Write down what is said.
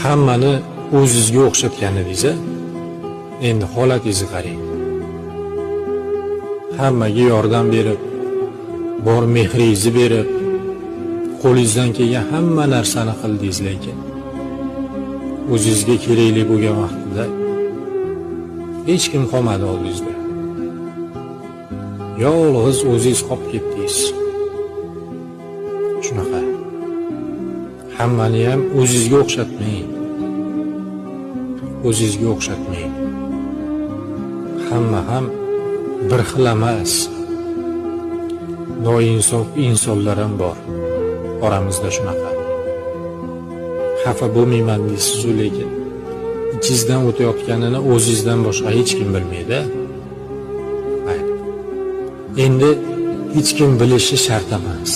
hammani o'zingizga o'xshatganingiz, endi holatingizni qarang. Hammaga yordam berib, bor mehringizni berib, qo'lingizdan kelgan hamma narsani qildingiz, lekin o'zingizga kerakli bo'lgan vaqtida hech kim qolmadi oldingizda. Yolg'iz o'zingiz qolib ketdingiz. Shunaqa. Hammani ham o'zingizga o'xshatmang. O'zingizga o'xshatmang. Hamma ham bir xil emas. Noinsof insonlar ham bor oramizda shunaqa. Xafa bo'lmayman deysiz, lekin ichingizdan o'tayotganini o'zingizdan boshqa hech kim bilmaydi. Endi hech kim bilishi shart emas.